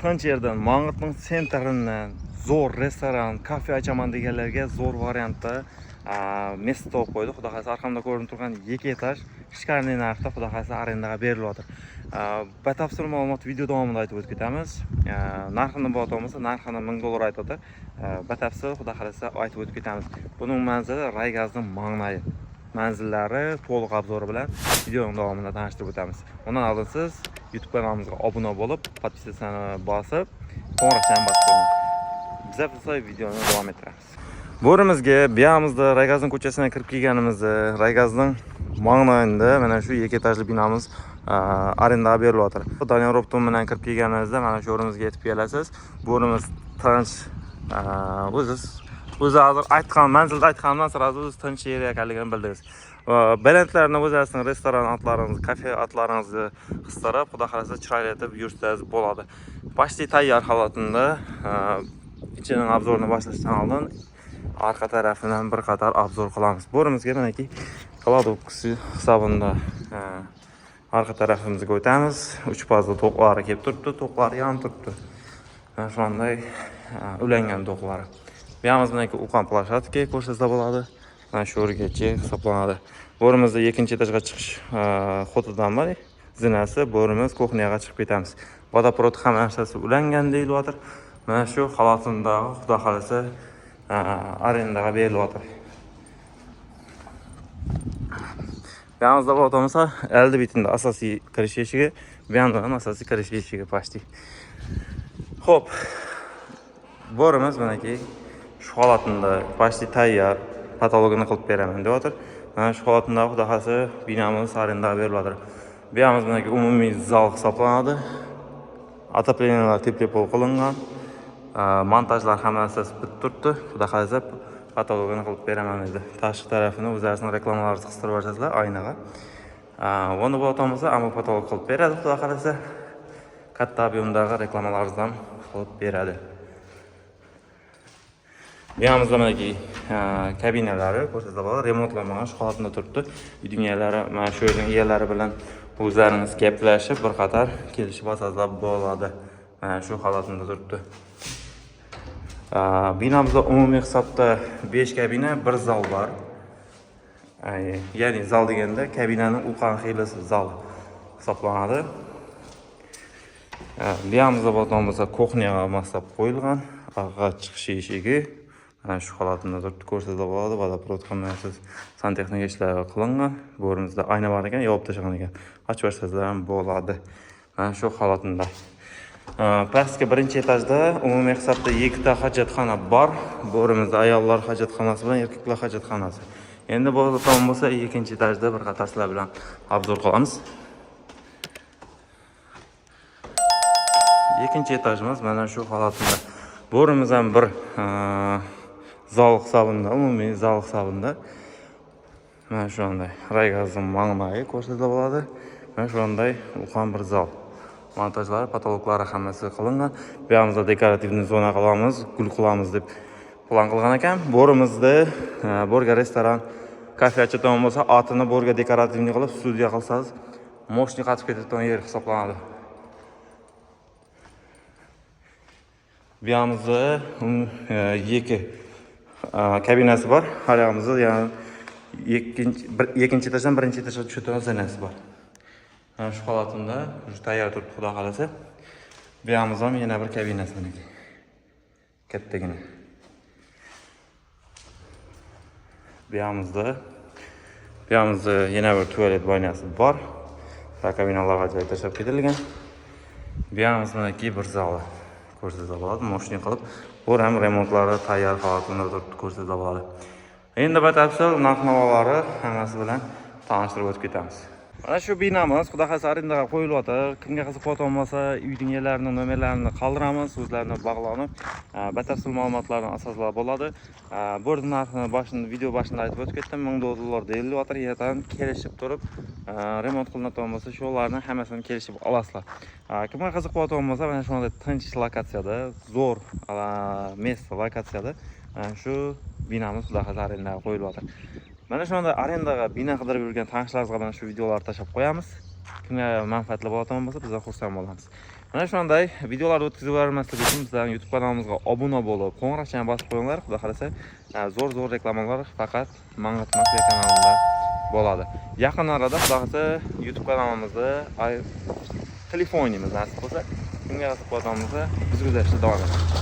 tinch yerdan, Mang'itning sentridan zo'r restoran, kafe ochaman deganlarga zo'r variantda messi topib qo'ydi. Xudo xolasa arqamda ko'rinib turgan 2 etaj shkarniy narxda xudo xolasa arendaga berilyapti. Batafsil ma'lumot video davomida aytib o'tib ketamiz. Narxini bo'lsa, narxini $1000 aytadi. Batafsil xudo xolasa aytib o'tib ketamiz. Buning manzili Raygazning mang'nayi. Manzillari to'liq obzori bilan videoning davomida tanishtirib o'tamiz. Undan oldin siz YouTube kanalimizga obuna bo'lib, podpisatsiyani bosib, qo'ng'iroqchani bosib qo'ying. Biz esa videoni davom ettiramiz. Bo'rimizga biyamizda Raygazning ko'chasidan kirib kelganimizda, Raygazning mang'nayida mana shu 2 etajli binomiz arendaga berilyapti. Daniel Robton bilan kirib kelganingizda mana shu o'rimizga yetib kelasiz. Bo'rimiz tinch, o'zi hozir aytgan manzilda aytgandan sirasi o'zi tinch yer ekanligini bildingiz. Balandlarni o'zingizning restoran otlaringizni, kafe otlaringizni qistirib, xudo xolasa chiroyli etib yursangiz bo'ladi. Почти tayyor holatida ichining obzorini boshlashdan oldin arqa tarafidan bir qator obzor qilamiz. Bo'rimizga manaki kladovkasi hisobida arqa tarafimizga o'tamiz. 3 fazli to'qlari kelib turibdi, to'qlari ham turibdi. Mana shunday ulangan to'qlari. Bu yamizda uqan plashatka ko'rsatsa bo'ladi. Mana shu o'rgacha hisoblanadi. Bo'rimizda 2-etajga chiqish xotidan bor. Zinasi bo'rimiz kuxniyaga chiqib ketamiz. Vodoprovod ham narsasi ulangan deyilyapti. Mana shu holatida xudo xolasa arendaga berilyapti. Bu yamizda bo'lsa 50 bitinda asosiy kirish eshigi, bu yandan asosiy kirish eshigi почти. Xo'p. Bo'rimiz manaki shu holatida почти tayyor patologini qilib beraman deyapti. Mana shu holatda xudo xolasa binomiz arendaga beriladi. Bu yerimiz manaki umumiy zal hisoblanadi. Отоплениyalar teplopol qilingan. Montajlar hammasi bitib turibdi. Xudo xolasa patologini qilib beraman dedi. Tashqi tarafini o'zlarining reklamalarini qistirib yuborasizlar aynaga. Uni bo'lsa, ammo patolog qilib beradi. Xudo xolasa katta ob'yomdagi reklamalarni ham qilib beradi. Bu yamizda manaki kabinalari ko'rsatsa bo'ladi, remontlanmagan shu holatda turibdi. Uyning egalari mana shu yerning egalari bilan o'zlaringiz gaplashib bir qator kelishib olsangizlar bo'ladi. Mana shu holatda turibdi. Binomizda umumiy hisobda 5 kabina, 1 zal bor. Ya'ni zal deganda kabinaning uqan xilasi zal hisoblanadi. Bu yamizda bo'lsa kuxniyaga moslab qo'yilgan, orqa chiqish eshigi. Mana shu holatda turibdi, ko'rsatsa bo'ladi. Vodoprovod hammasi santexnik ishlar qilingan. Bo'rimizda ayna bor ekan, yopib tashlagan ekan. Ochib ko'rsatsalar ham bo'ladi. Mana shu holatda. Pastki 1-etajda umumiy hisobda 2 ta hojatxona bor. Bo'rimizda ayollar hojatxonasi bilan erkaklar hojatxonasi. Endi bo'lsa 2-etajda bir qator sizlar bilan obzor qilamiz. 2-etajimiz mana shu holatda. Bo'rimiz ham bir zal hisobida, umumiy zal hisobida. Mana shunday Raygazning mang'nayi ko'rsatsa bo'ladi. Mana shunday uqan bir zal. Montajlari, patologlari hammasi qilingan. Bu yerda dekorativni zona qilamiz, gul qilamiz deb plan qilgan ekan. Bo'rimizda bo'rga restoran, kafe ochadigan bo'lsa, otini bo'rga dekorativni qilib studiya qilsangiz, moshni qatib ketadigan yer hisoblanadi. Bu yerimizda 2 kabinasi bor. Har yoqimizda ya'ni 2-etajdan 1-etajga tushadigan zonasi bor. Mana shu holatda shu tayyor turibdi xudo xolasa. Bu yerimizda ham yana bir kabinasi bor. Kattagina. Bu yerimizda yana bir tualet banyosi bor. Kabinalarga joy tashlab ketilgan. Bu yerimizda bir zali ko'rsatsa bo'ladi, moshni qilib, bu ham remontlari tayyor holatda turibdi, ko'rsatsa bo'ladi. Endi batafsil narx-navolari hammasi bilan tanishtirib o'tib ketamiz. Mana shu binomiz xudo xolasa arendaga qo'yilyapti. Kimga qiziq bo'lsa, uyning yerlarini, nomerlarini qoldiramiz, o'zlarini bog'lanib, batafsil ma'lumotlarni asoslab bo'ladi. Bu narxini video boshida aytib o'tib ketdim, $1000 deyilyapti. Yerdan kelishib turib, remont qilinadigan bo'lsa, shularni hammasini kelishib olasizlar. Kimga qiziq bo'lsa, mana shunday tinch lokatsiyada, zo'r messi lokatsiyada shu binomiz xudo xolasa arendaga qo'yilyapti. Mana shunday arendaga bino qidirib yurgan tanishlaringizga mana shu videolarni tashlab qo'yamiz. Kimga manfaatli bo'ladigan bo'lsa, biz xursand bo'lamiz. Mana shunday videolarni o'tkazib yubormaslik uchun bizning YouTube kanalimizga obuna bo'lib, qo'ng'iroqchani bosib qo'yinglar. Xudo xolasa, zo'r reklamalar faqat Mang'at Mafiya kanalida bo'ladi. Yaqin arada xudo xolasa YouTube kanalimizni, telefonimiz nasib bo'lsa, shunga nasib qilamiz, biz guzarishda davom etamiz.